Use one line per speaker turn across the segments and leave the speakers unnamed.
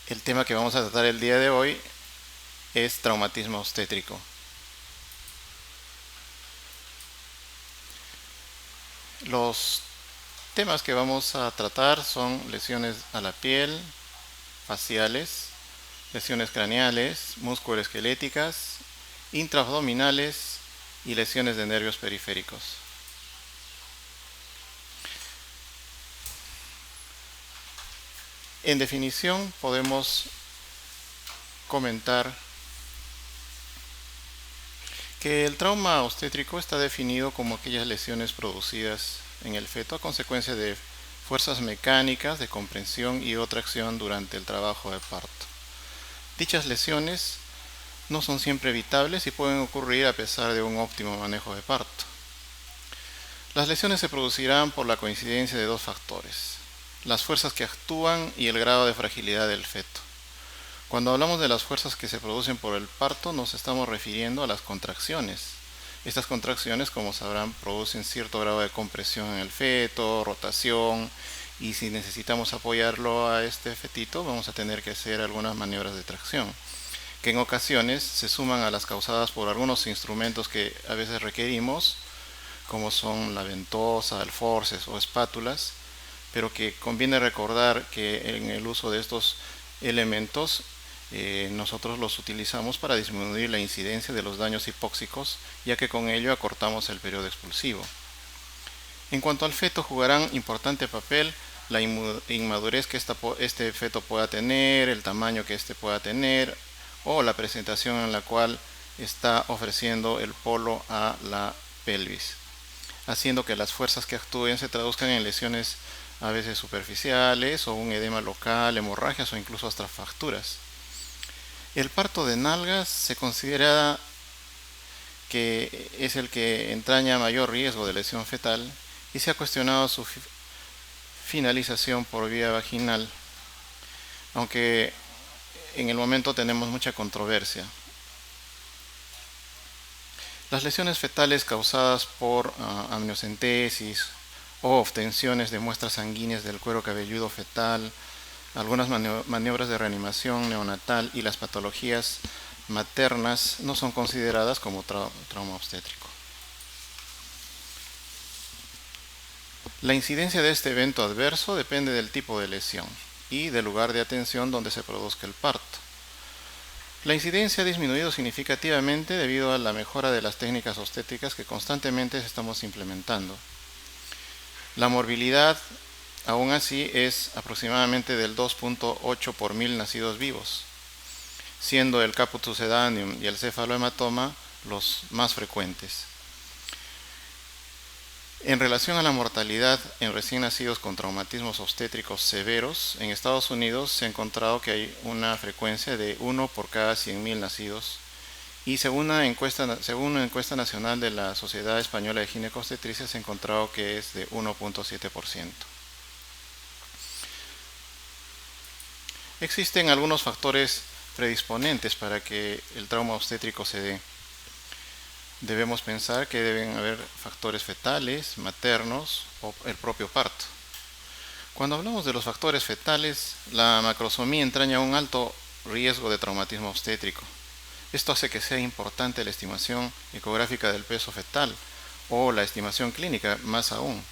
El tema que vamos a tratar el día de hoy es traumatismo obstétrico. Los temas que vamos a tratar son lesiones a la piel, faciales, lesiones craneales, musculoesqueléticas, intraabdominales y lesiones de nervios periféricos. En definición, podemos comentar que el trauma obstétrico está definido como aquellas lesiones producidas en el feto a consecuencia de fuerzas mecánicas de comprensión y otra acción durante el trabajo de parto. Dichas lesiones no son siempre evitables y pueden ocurrir a pesar de un óptimo manejo de parto. Las lesiones se producirán por la coincidencia de dos factores: las fuerzas que actúan y el grado de fragilidad del feto. Cuando hablamos de las fuerzas que se producen por el parto, nos estamos refiriendo a las contracciones. Estas contracciones, como sabrán, producen cierto grado de compresión en el feto, rotación, y si necesitamos apoyarlo a este fetito, vamos a tener que hacer algunas maniobras de tracción, que en ocasiones se suman a las causadas por algunos instrumentos que a veces requerimos, como son la ventosa, el forceps o espátulas, pero que conviene recordar que en el uso de estos elementos nosotros los utilizamos para disminuir la incidencia de los daños hipóxicos, ya que con ello acortamos el periodo expulsivo. En cuanto al feto, jugarán importante papel la inmadurez que este feto pueda tener, el tamaño que este pueda tener o la presentación en la cual está ofreciendo el polo a la pelvis, haciendo que las fuerzas que actúen se traduzcan en lesiones a veces superficiales o un edema local, hemorragias o incluso hasta fracturas. El parto de nalgas se considera que es el que entraña mayor riesgo de lesión fetal y se ha cuestionado su finalización por vía vaginal, aunque en el momento tenemos mucha controversia. Las lesiones fetales causadas por amniocentesis o obtenciones de muestras sanguíneas del cuero cabelludo fetal, algunas maniobras de reanimación neonatal y las patologías maternas no son consideradas como trauma obstétrico. La incidencia de este evento adverso depende del tipo de lesión y del lugar de atención donde se produzca el parto. La incidencia ha disminuido significativamente debido a la mejora de las técnicas obstétricas que constantemente estamos implementando. La morbilidad, aún así, es aproximadamente del 2.8 por 1000 nacidos vivos, siendo el caput succedaneum y el cefalohematoma los más frecuentes. En relación a la mortalidad en recién nacidos con traumatismos obstétricos severos, en Estados Unidos se ha encontrado que hay una frecuencia de 1 por cada 100.000 nacidos, y según una encuesta nacional de la Sociedad Española de Ginecobstetricia se ha encontrado que es de 1.7%. Existen algunos factores predisponentes para que el trauma obstétrico se dé. Debemos pensar que deben haber factores fetales, maternos o el propio parto. Cuando hablamos de los factores fetales, la macrosomía entraña un alto riesgo de traumatismo obstétrico. Esto hace que sea importante la estimación ecográfica del peso fetal o la estimación clínica más aún,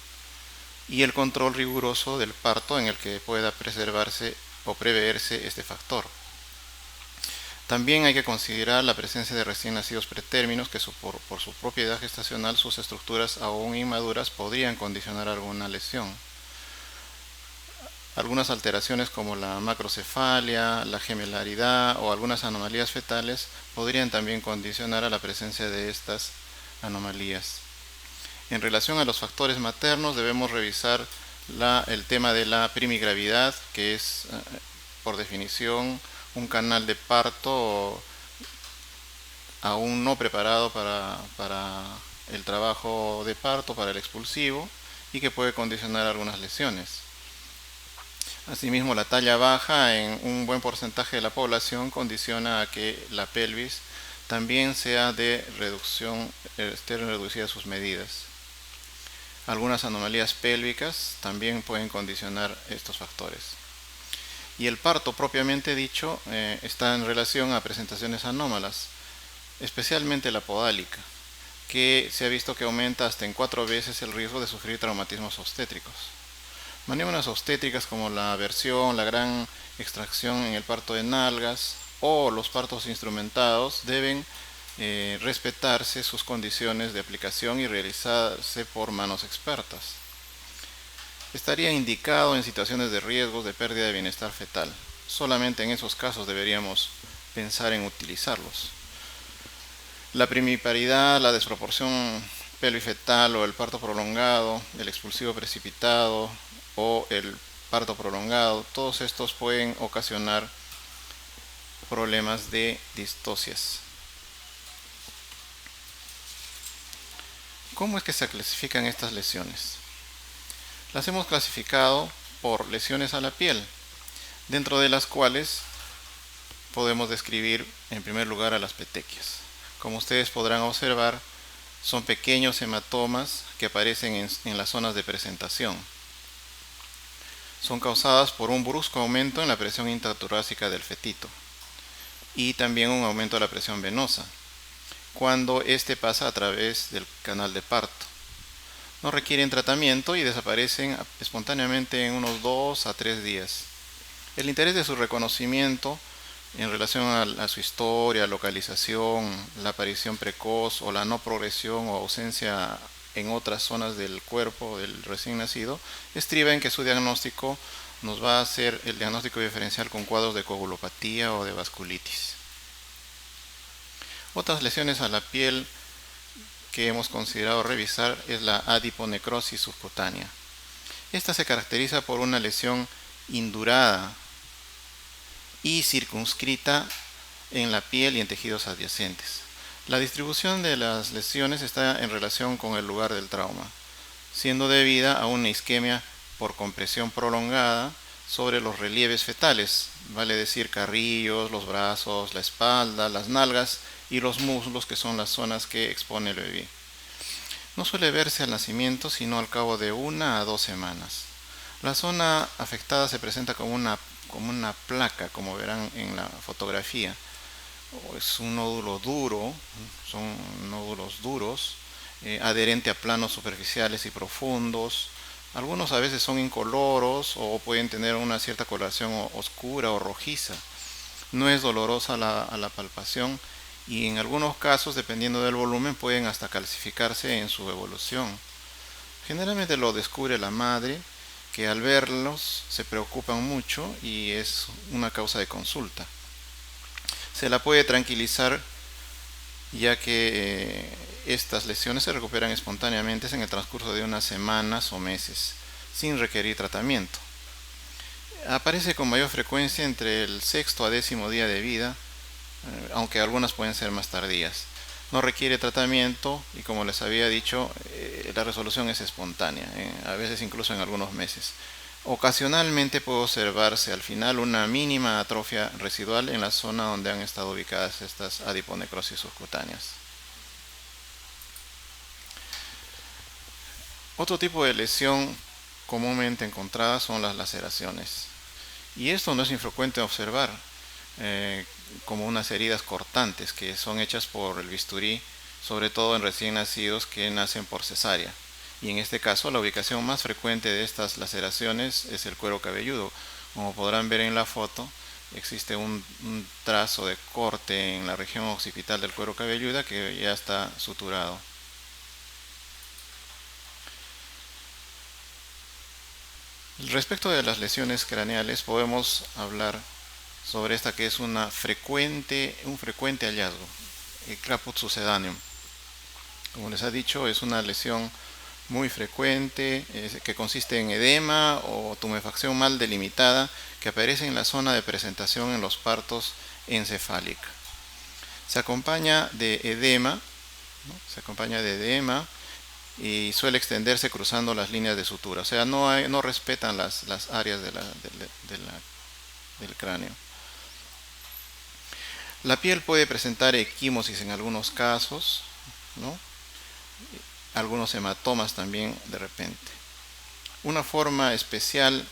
y el control riguroso del parto en el que pueda preservarse o preverse este factor. También hay que considerar la presencia de recién nacidos pretérminos que por su propiedad gestacional, sus estructuras aún inmaduras podrían condicionar alguna lesión. Algunas alteraciones como la macrocefalia, la gemelaridad o algunas anomalías fetales podrían también condicionar a la presencia de estas anomalías. En relación a los factores maternos, debemos revisar el tema de la primigravidad, que es por definición un canal de parto aún no preparado para el trabajo de parto, para el expulsivo, y que puede condicionar algunas lesiones. Asimismo, la talla baja en un buen porcentaje de la población condiciona a que la pelvis también sea de reducción, estén reducidas sus medidas. Algunas anomalías pélvicas también pueden condicionar estos factores. Y el parto propiamente dicho está en relación a presentaciones anómalas, especialmente la podálica, que se ha visto que aumenta hasta en 4 veces el riesgo de sufrir traumatismos obstétricos. Maniobras obstétricas como la aversión, la gran extracción en el parto de nalgas o los partos instrumentados deben respetarse sus condiciones de aplicación y realizarse por manos expertas. Estaría indicado en situaciones de riesgos de pérdida de bienestar fetal. Solamente en esos casos deberíamos pensar en utilizarlos. La primiparidad, la desproporción pelvifetal o el parto prolongado, el expulsivo precipitado o el parto prolongado, todos estos pueden ocasionar problemas de distocias. ¿Cómo es que se clasifican estas lesiones? Las hemos clasificado por lesiones a la piel, dentro de las cuales podemos describir en primer lugar a las petequias. Como ustedes podrán observar, son pequeños hematomas que aparecen en las zonas de presentación. Son causadas por un brusco aumento en la presión intratorácica del fetito y también un aumento de la presión venosa, cuando éste pasa a través del canal de parto. No requieren tratamiento y desaparecen espontáneamente en unos 2 a 3 días. El interés de su reconocimiento en relación a su historia, localización, la aparición precoz o la no progresión o ausencia en otras zonas del cuerpo del recién nacido, estriba en que su diagnóstico nos va a hacer el diagnóstico diferencial con cuadros de coagulopatía o de vasculitis. Otras lesiones a la piel que hemos considerado revisar es la adiponecrosis subcutánea. Esta se caracteriza por una lesión indurada y circunscrita en la piel y en tejidos adyacentes. La distribución de las lesiones está en relación con el lugar del trauma, siendo debida a una isquemia por compresión prolongada sobre los relieves fetales, vale decir carrillos, los brazos, la espalda, las nalgas y los muslos, que son las zonas que expone el bebé. No suele verse al nacimiento, sino al cabo de 1 a 2 semanas. La zona afectada se presenta como una placa, como verán en la fotografía. Es un nódulo duro, son nódulos duros, adherente a planos superficiales y profundos. Algunos a veces son incoloros o pueden tener una cierta coloración oscura o rojiza. No es dolorosa a la palpación y en algunos casos, dependiendo del volumen, pueden hasta calcificarse en su evolución. Generalmente lo descubre la madre, que al verlos se preocupan mucho y es una causa de consulta. Se la puede tranquilizar, ya que estas lesiones se recuperan espontáneamente en el transcurso de unas semanas o meses, sin requerir tratamiento. Aparece con mayor frecuencia entre el 6º a 10º día de vida, aunque algunas pueden ser más tardías. No requiere tratamiento y, como les había dicho, la resolución es espontánea, a veces incluso en algunos meses. Ocasionalmente puede observarse al final una mínima atrofia residual en la zona donde han estado ubicadas estas adiponecrosis subcutáneas. Otro tipo de lesión comúnmente encontrada son las laceraciones. Y esto no es infrecuente observar, como unas heridas cortantes que son hechas por el bisturí, sobre todo en recién nacidos que nacen por cesárea. Y en este caso la ubicación más frecuente de estas laceraciones es el cuero cabelludo. Como podrán ver en la foto, existe un trazo de corte en la región occipital del cuero cabelludo que ya está suturado. Respecto de las lesiones craneales, podemos hablar sobre esta que es un frecuente hallazgo, el caput succedaneum. Como les ha dicho, es una lesión muy frecuente, que consiste en edema o tumefacción mal delimitada que aparece en la zona de presentación en los partos encefálica. Se acompaña de edema, ¿no? Se acompaña de edema y suele extenderse cruzando las líneas de sutura, o sea, no respetan las áreas del cráneo. La piel puede presentar equimosis en algunos casos, ¿no? Algunos hematomas también de repente. Una forma especial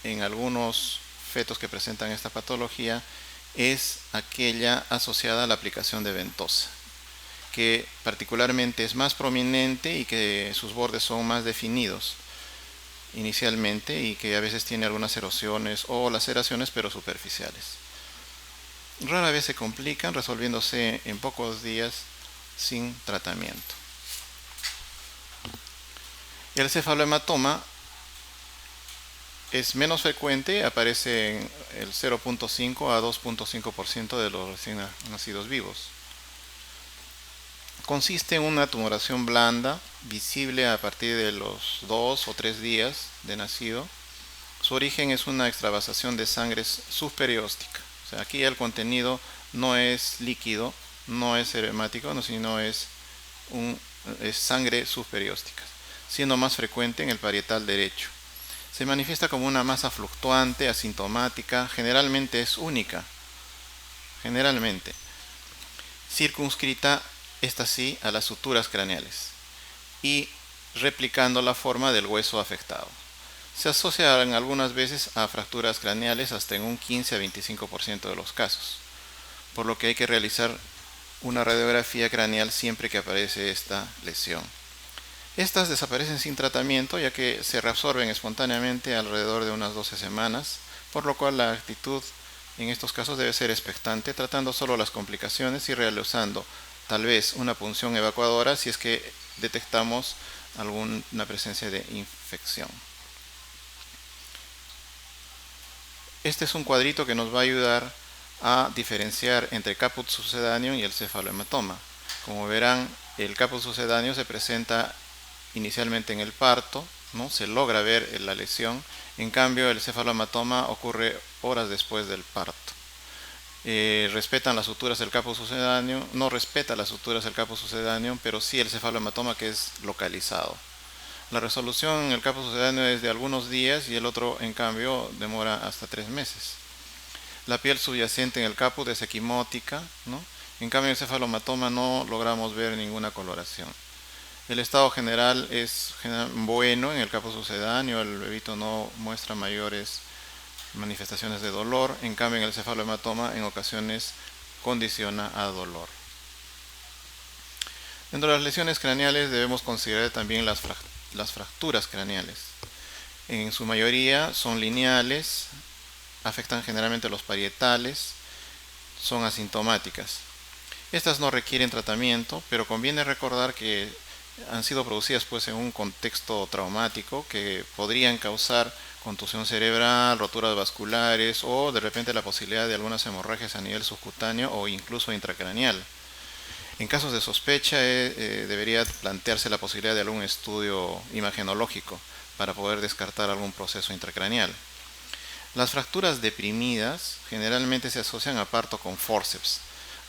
en algunos fetos que presentan esta patología es aquella asociada a la aplicación de ventosa, que particularmente es más prominente y que sus bordes son más definidos inicialmente y que a veces tiene algunas erosiones o laceraciones, pero superficiales. Rara vez se complican, resolviéndose en pocos días sin tratamiento. El cefalohematoma es menos frecuente, aparece en el 0.5 a 2.5% de los recién nacidos vivos. Consiste en una tumoración blanda, visible a partir de los 2 o 3 días de nacido. Su origen es una extravasación de sangre subperióstica. O sea, aquí el contenido no es líquido, no es hemático, sino es sangre subperióstica, siendo más frecuente en el parietal derecho. Se manifiesta como una masa fluctuante, asintomática, generalmente es única, circunscrita, esta sí, a las suturas craneales y replicando la forma del hueso afectado. Se asocian algunas veces a fracturas craneales hasta en un 15 a 25% de los casos, por lo que hay que realizar una radiografía craneal siempre que aparece esta lesión. Estas desaparecen sin tratamiento, ya que se reabsorben espontáneamente alrededor de unas 12 semanas, por lo cual la actitud en estos casos debe ser expectante, tratando solo las complicaciones y realizando tal vez una punción evacuadora si es que detectamos alguna presencia de infección. Este es un cuadrito que nos va a ayudar a diferenciar entre caput succedaneum y el cefalohematoma. Como verán, el caput succedaneum se presenta inicialmente en el parto, ¿no? Se logra ver la lesión. En cambio, el cefalohematoma ocurre horas después del parto. Respetan las suturas del caput succedaneum, no respeta las suturas del caput succedaneum, pero sí el cefalohematoma, que es localizado. La resolución en el caput succedaneum es de algunos días y el otro, en cambio, demora hasta 3 meses. La piel subyacente en el caput es equimótica, ¿no? En cambio, en el cefalohematoma no logramos ver ninguna coloración. El estado general es bueno en el caput sucedáneo, el bebito no muestra mayores manifestaciones de dolor, en cambio en el cefalohematoma en ocasiones condiciona a dolor. Dentro de las lesiones craneales debemos considerar también las fracturas craneales. En su mayoría son lineales, afectan generalmente los parietales, son asintomáticas. Estas no requieren tratamiento, pero conviene recordar que han sido producidas en un contexto traumático que podrían causar contusión cerebral, roturas vasculares o de repente la posibilidad de algunas hemorragias a nivel subcutáneo o incluso intracraneal. En casos de sospecha debería plantearse la posibilidad de algún estudio imagenológico para poder descartar algún proceso intracraneal. Las fracturas deprimidas generalmente se asocian a parto con fórceps,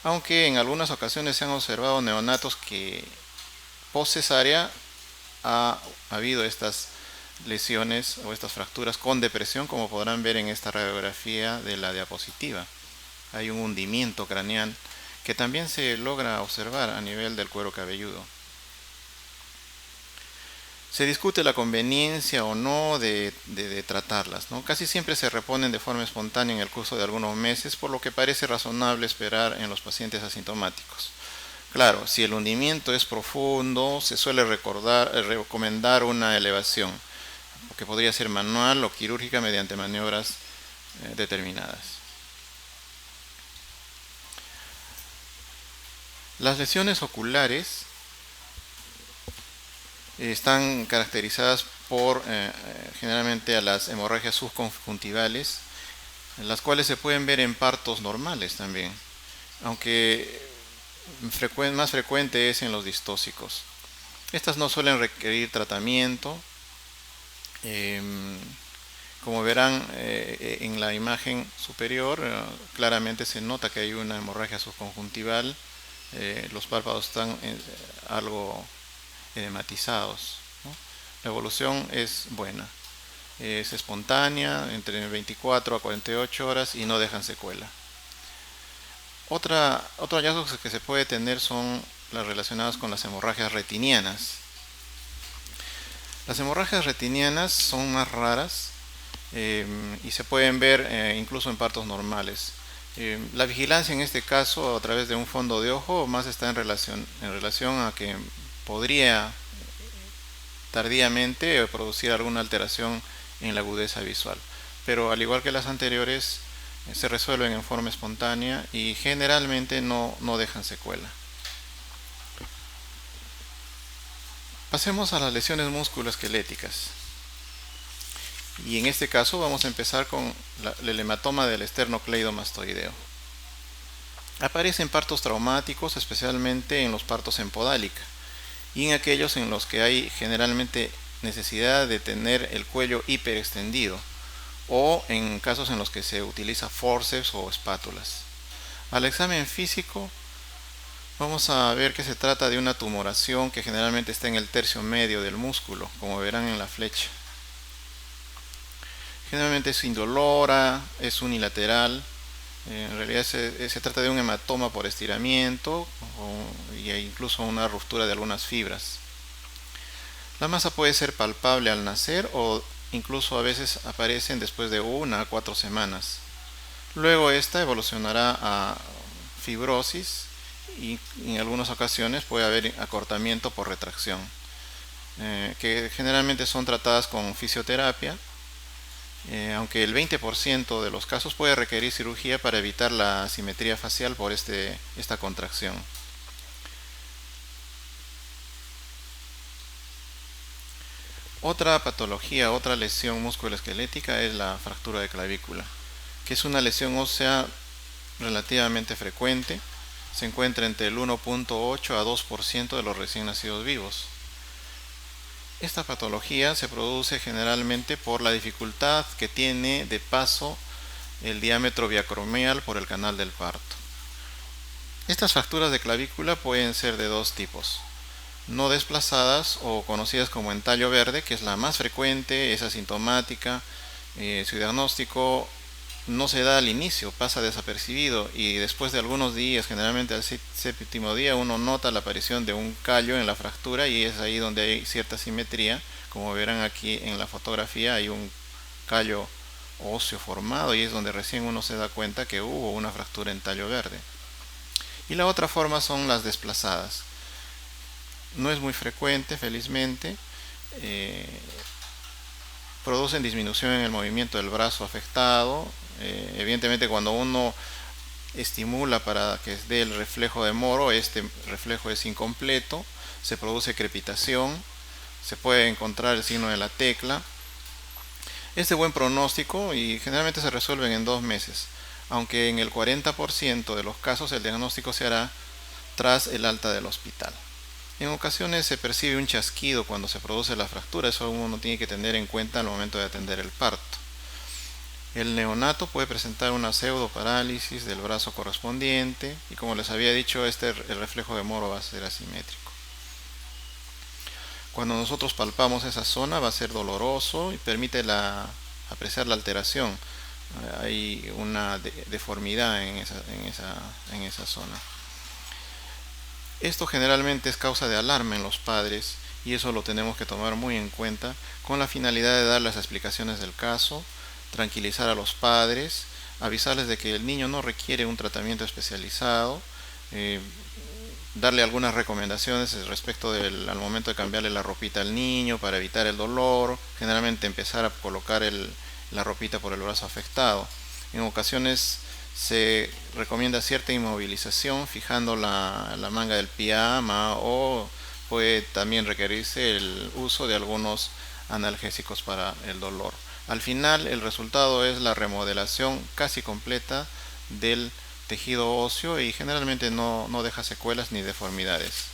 aunque en algunas ocasiones se han observado neonatos que post cesárea ha habido estas lesiones o estas fracturas con depresión, como podrán ver en esta radiografía de la diapositiva. Hay un hundimiento craneal que también se logra observar a nivel del cuero cabelludo. Se discute la conveniencia o no de tratarlas, ¿no? Casi siempre se reponen de forma espontánea en el curso de algunos meses, por lo que parece razonable esperar en los pacientes asintomáticos. Claro, si el hundimiento es profundo, se suele recomendar una elevación, que podría ser manual o quirúrgica mediante maniobras determinadas. Las lesiones oculares están caracterizadas por generalmente a las hemorragias subconjuntivales, las cuales se pueden ver en partos normales también, aunque más frecuente es en los distóxicos. Estas no suelen requerir tratamiento. Como verán en la imagen superior, claramente se nota que hay una hemorragia subconjuntival. Los párpados están algo edematizados, ¿no? La evolución es buena, es espontánea, entre 24 a 48 horas y no dejan secuela. Otro hallazgo que se puede tener son las relacionadas con las hemorragias retinianas. Las hemorragias retinianas son más raras y se pueden ver incluso en partos normales. La vigilancia en este caso a través de un fondo de ojo más está en relación a que podría tardíamente producir alguna alteración en la agudeza visual. Pero al igual que las anteriores, se resuelven en forma espontánea y generalmente no dejan secuela. Pasemos a las lesiones musculoesqueléticas. Y en este caso vamos a empezar con el hematoma del esternocleidomastoideo. Aparece en partos traumáticos, especialmente en los partos en podálica y en aquellos en los que hay generalmente necesidad de tener el cuello hiperextendido o en casos en los que se utiliza forceps o espátulas. Al examen físico vamos a ver que se trata de una tumoración que generalmente está en el tercio medio del músculo, como verán en la flecha. Generalmente es indolora, es unilateral. En realidad se trata de un hematoma por estiramiento y incluso una ruptura de algunas fibras. La masa puede ser palpable al nacer o incluso a veces aparecen después de 1 a 4 semanas. Luego esta evolucionará a fibrosis y en algunas ocasiones puede haber acortamiento por retracción, que generalmente son tratadas con fisioterapia, aunque el 20% de los casos puede requerir cirugía para evitar la asimetría facial por esta contracción. Otra patología, otra lesión musculoesquelética es la fractura de clavícula, que es una lesión ósea relativamente frecuente. Se encuentra entre el 1.8 a 2% de los recién nacidos vivos. Esta patología se produce generalmente por la dificultad que tiene de paso el diámetro biacromial por el canal del parto. Estas fracturas de clavícula pueden ser de dos tipos: no desplazadas o conocidas como entallo verde, que es la más frecuente, es asintomática, su diagnóstico no se da al inicio, pasa desapercibido y después de algunos días, generalmente al séptimo día, uno nota la aparición de un callo en la fractura y es ahí donde hay cierta simetría. Como verán aquí en la fotografía hay un callo óseo formado y es donde recién uno se da cuenta que hubo una fractura en tallo verde. Y la otra forma son las desplazadas. No es muy frecuente, felizmente. Producen disminución en el movimiento del brazo afectado. Evidentemente, cuando uno estimula para que dé el reflejo de Moro, este reflejo es incompleto, se produce crepitación, se puede encontrar el signo de la tecla. Es de buen pronóstico y generalmente se resuelven en 2 meses, aunque en el 40% de los casos el diagnóstico se hará tras el alta del hospital. En ocasiones se percibe un chasquido cuando se produce la fractura, eso uno tiene que tener en cuenta al momento de atender el parto. El neonato puede presentar una pseudoparálisis del brazo correspondiente y, como les había dicho, el reflejo de Moro va a ser asimétrico. Cuando nosotros palpamos esa zona va a ser doloroso y permite apreciar la alteración. Hay una deformidad en esa zona. Esto generalmente es causa de alarma en los padres y eso lo tenemos que tomar muy en cuenta con la finalidad de dar las explicaciones del caso, tranquilizar a los padres, avisarles de que el niño no requiere un tratamiento especializado, darle algunas recomendaciones respecto al momento de cambiarle la ropita al niño para evitar el dolor, generalmente empezar a colocar la ropita por el brazo afectado. En ocasiones se recomienda cierta inmovilización fijando la manga del pijama o puede también requerirse el uso de algunos analgésicos para el dolor. Al final el resultado es la remodelación casi completa del tejido óseo y generalmente no deja secuelas ni deformidades.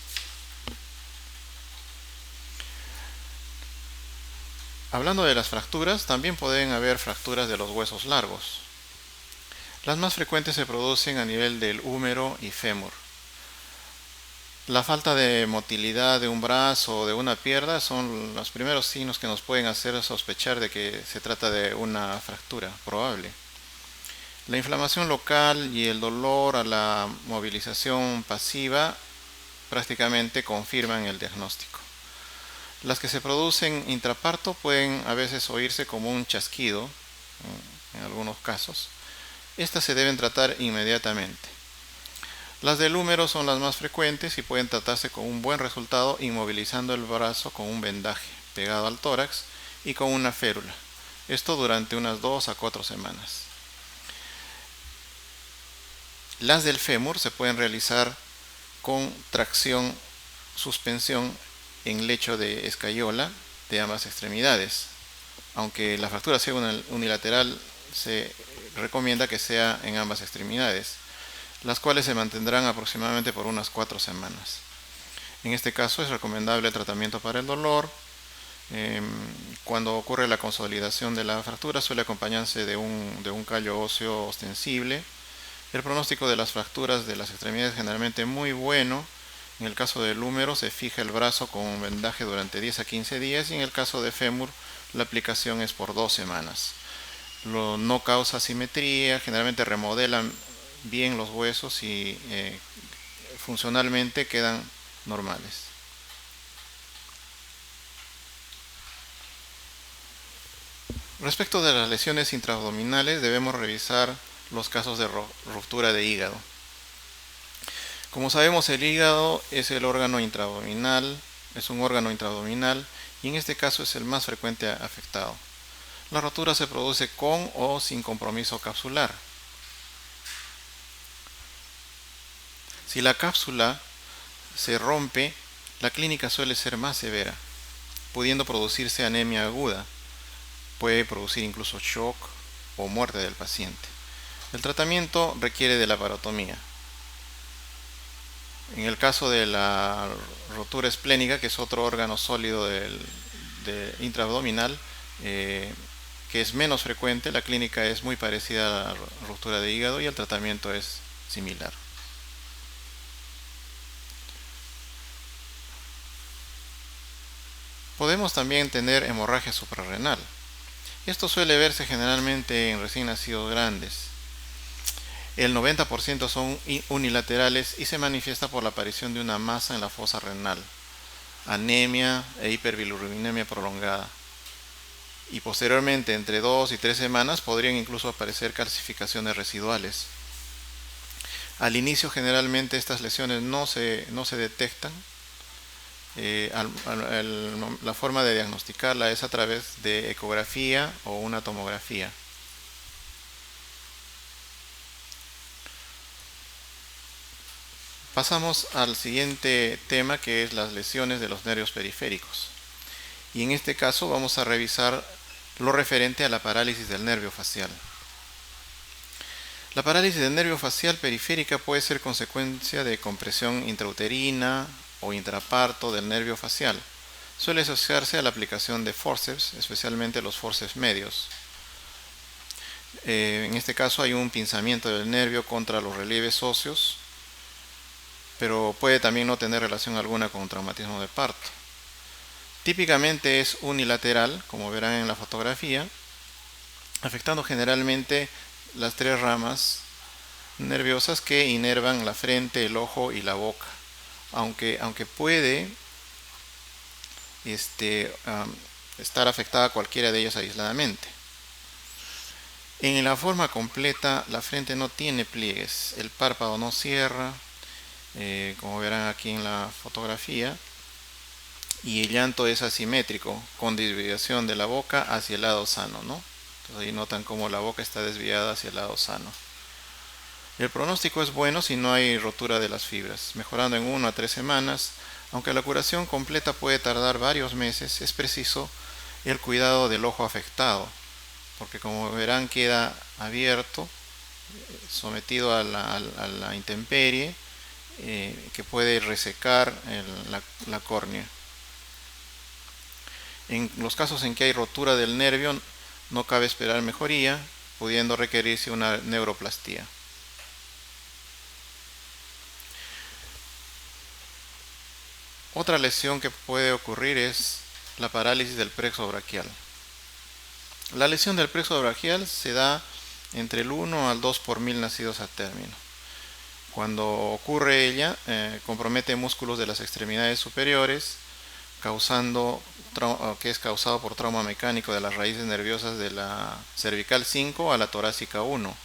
Hablando de las fracturas, también pueden haber fracturas de los huesos largos. Las más frecuentes se producen a nivel del húmero y fémur. La falta de motilidad de un brazo o de una pierna son los primeros signos que nos pueden hacer sospechar de que se trata de una fractura probable. La inflamación local y el dolor a la movilización pasiva prácticamente confirman el diagnóstico. Las que se producen intraparto pueden a veces oírse como un chasquido en algunos casos. Estas se deben tratar inmediatamente. Las del húmero son las más frecuentes y pueden tratarse con un buen resultado inmovilizando el brazo con un vendaje pegado al tórax y con una férula. Esto durante unas 2 a 4 semanas. Las del fémur se pueden realizar con tracción, suspensión en lecho de escayola de ambas extremidades. Aunque la fractura sea unilateral, se recomienda que sea en ambas extremidades, las cuales se mantendrán aproximadamente por unas 4 semanas. En este caso es recomendable el tratamiento para el dolor. Cuando ocurre la consolidación de la fractura suele acompañarse de un callo óseo ostensible. El pronóstico de las fracturas de las extremidades es generalmente muy bueno. En el caso del húmero se fija el brazo con un vendaje durante 10 a 15 días y en el caso de fémur la aplicación es por 2 semanas. No causa simetría, generalmente remodelan bien los huesos y funcionalmente quedan normales. Respecto de las lesiones intraabdominales, debemos revisar los casos de ruptura de hígado. Como sabemos, el hígado es un órgano intraabdominal y en este caso es el más frecuente afectado. La rotura se produce con o sin compromiso capsular. Si la cápsula se rompe, la clínica suele ser más severa, pudiendo producirse anemia aguda. Puede producir incluso shock o muerte del paciente. El tratamiento requiere de laparotomía. En el caso de la rotura esplénica, que es otro órgano sólido intraabdominal, que es menos frecuente, la clínica es muy parecida a la ruptura de hígado y el tratamiento es similar. Podemos también tener hemorragia suprarrenal. Esto suele verse generalmente en recién nacidos grandes. El 90% son unilaterales y se manifiesta por la aparición de una masa en la fosa renal, anemia e hiperbilirubinemia prolongada. Y posteriormente, entre 2 y 3 semanas, podrían incluso aparecer calcificaciones residuales. Al inicio, generalmente, estas lesiones no se detectan. La forma de diagnosticarla es a través de ecografía o una tomografía. Pasamos al siguiente tema, que es las lesiones de los nervios periféricos. Y en este caso vamos a revisar lo referente a la parálisis del nervio facial. La parálisis del nervio facial periférica puede ser consecuencia de compresión intrauterina o intraparto del nervio facial. Suele asociarse a la aplicación de forceps, especialmente los forceps medios. En este caso hay un pinzamiento del nervio contra los relieves óseos, pero puede también no tener relación alguna con un traumatismo de parto. Típicamente es unilateral, como verán en la fotografía, afectando generalmente las 3 ramas nerviosas que inervan la frente, el ojo y la boca, aunque puede estar afectada cualquiera de ellas aisladamente. En la forma completa, la frente no tiene pliegues, el párpado no cierra, como verán aquí en la fotografía, y el llanto es asimétrico, con desviación de la boca hacia el lado sano, ¿no? Entonces ahí notan cómo la boca está desviada hacia el lado sano. El pronóstico es bueno si no hay rotura de las fibras, mejorando en 1 a 3 semanas. Aunque la curación completa puede tardar varios meses, es preciso el cuidado del ojo afectado, porque como verán queda abierto, sometido a la intemperie, que puede resecar la córnea. En los casos en que hay rotura del nervio, no cabe esperar mejoría, pudiendo requerirse una neuroplastía. Otra lesión que puede ocurrir es la parálisis del plexo braquial. La lesión del plexo braquial se da entre el 1 al 2 por 1000 nacidos a término. Cuando ocurre ella, compromete músculos de las extremidades superiores, que es causado por trauma mecánico de las raíces nerviosas de la cervical 5 a la torácica 1.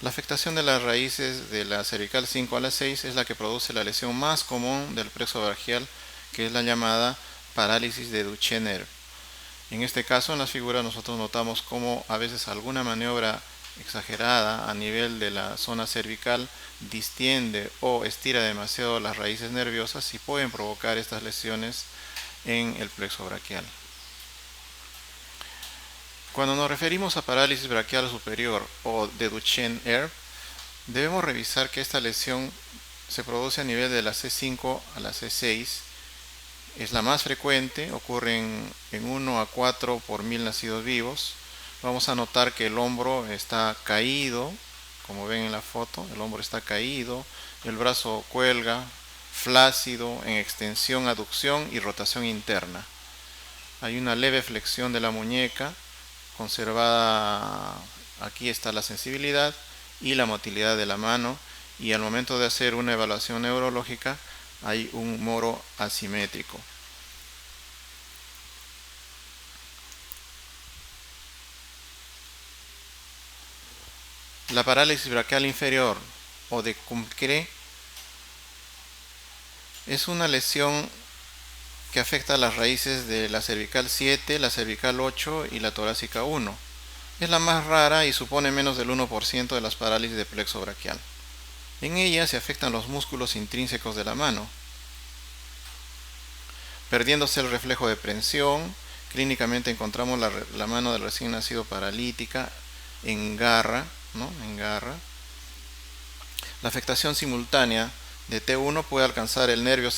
La afectación de las raíces de la cervical 5 a la 6 es la que produce la lesión más común del plexo braquial, que es la llamada parálisis de Duchenne. En este caso, en las figuras nosotros notamos cómo a veces alguna maniobra exagerada a nivel de la zona cervical distiende o estira demasiado las raíces nerviosas y pueden provocar estas lesiones en el plexo braquial. Cuando nos referimos a parálisis braquial superior o de Duchenne, debemos revisar que esta lesión se produce a nivel de la C5 a la C6. Es la más frecuente, ocurre en 1 a 4 por 1000 nacidos vivos. Vamos a notar que el hombro está caído, como ven en la foto, el hombro está caído, el brazo cuelga, flácido, en extensión, aducción y rotación interna. Hay una leve flexión de la muñeca, conservada, aquí está la sensibilidad y la motilidad de la mano, y al momento de hacer una evaluación neurológica hay un moro asimétrico. La parálisis braquial inferior o de Kumqueré es una lesión que afecta a las raíces de la cervical 7, la cervical 8 y la torácica 1. Es la más rara y supone menos del 1% de las parálisis de plexo braquial. En ella se afectan los músculos intrínsecos de la mano, perdiéndose el reflejo de prensión. Clínicamente encontramos la mano del recién nacido paralítica, en garra. La afectación simultánea de T1 puede alcanzar el nervio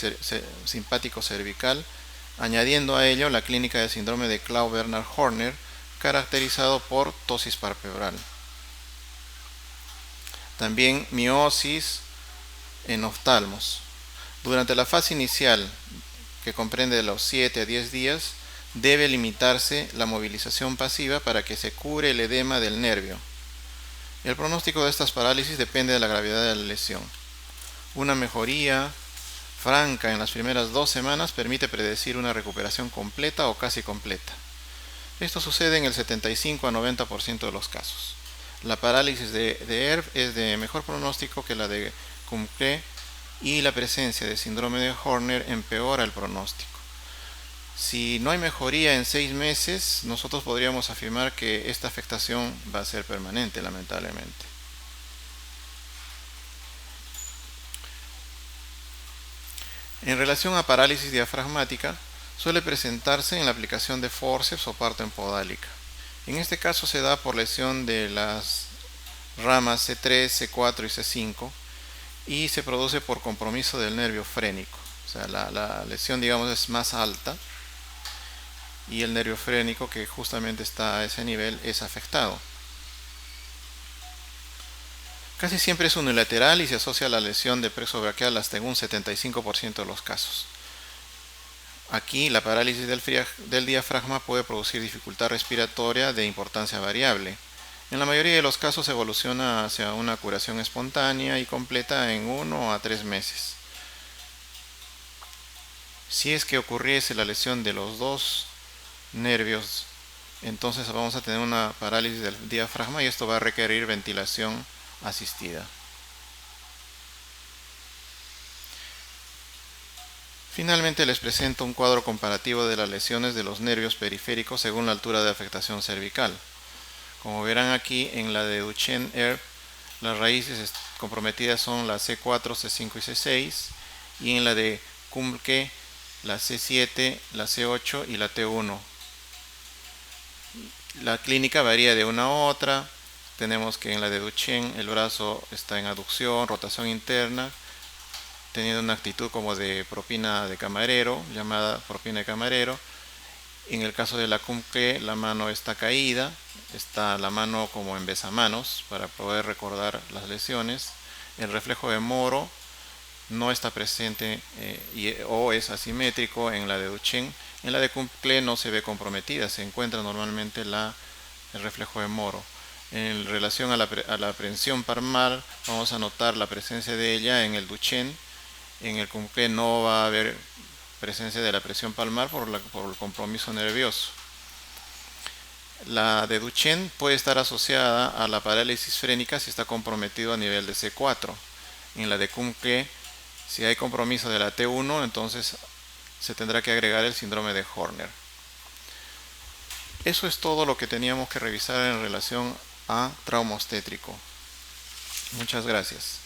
simpático cervical, añadiendo a ello la clínica de síndrome de Claude-Bernard-Horner, caracterizado por ptosis palpebral. También miosis en oftalmos. Durante la fase inicial, que comprende de los 7 a 10 días, debe limitarse la movilización pasiva para que se cure el edema del nervio. El pronóstico de estas parálisis depende de la gravedad de la lesión. Una mejoría franca en las primeras 2 semanas permite predecir una recuperación completa o casi completa. Esto sucede en el 75 a 90% de los casos. La parálisis de ERV es de mejor pronóstico que la de Kumqueré y la presencia de síndrome de Horner empeora el pronóstico. Si no hay mejoría en 6 meses, nosotros podríamos afirmar que esta afectación va a ser permanente, lamentablemente. En relación a parálisis diafragmática, suele presentarse en la aplicación de forceps o parto en podálica. En este caso se da por lesión de las ramas C3, C4 y C5 y se produce por compromiso del nervio frénico. O sea, la lesión, digamos, es más alta y el nervio frénico, que justamente está a ese nivel, es afectado. Casi siempre es unilateral y se asocia a la lesión de plexo braquial hasta en un 75% de los casos. Aquí la parálisis del diafragma puede producir dificultad respiratoria de importancia variable. En la mayoría de los casos evoluciona hacia una curación espontánea y completa en 1 a 3 meses. Si es que ocurriese la lesión de los dos nervios, entonces vamos a tener una parálisis del diafragma y esto va a requerir ventilación asistida. Finalmente les presento un cuadro comparativo de las lesiones de los nervios periféricos según la altura de afectación cervical. Como verán aquí, en la de Duchenne, las raíces comprometidas son la C4, C5 y C6, y en la de Kumqueré, la C7, la C8 y la T1. La clínica varía de una a otra. Tenemos que en la de Duchenne el brazo está en aducción, rotación interna, teniendo una actitud como de propina de camarero, llamada propina de camarero. En el caso de la Kumqueré, la mano está caída, está la mano como en besamanos para poder recordar las lesiones. El reflejo de Moro no está presente o es asimétrico en la de Duchenne. En la de Kumqueré no se ve comprometida, se encuentra normalmente el reflejo de Moro. En relación a la aprensión palmar, vamos a notar la presencia de ella en el Duchenne. En el Kumqueré no va a haber presencia de la presión palmar por el compromiso nervioso. La de Duchenne puede estar asociada a la parálisis frénica si está comprometido a nivel de C4. En la de Kumke, si hay compromiso de la T1, entonces se tendrá que agregar el síndrome de Horner. Eso es todo lo que teníamos que revisar en relación a trauma obstétrico. Muchas gracias.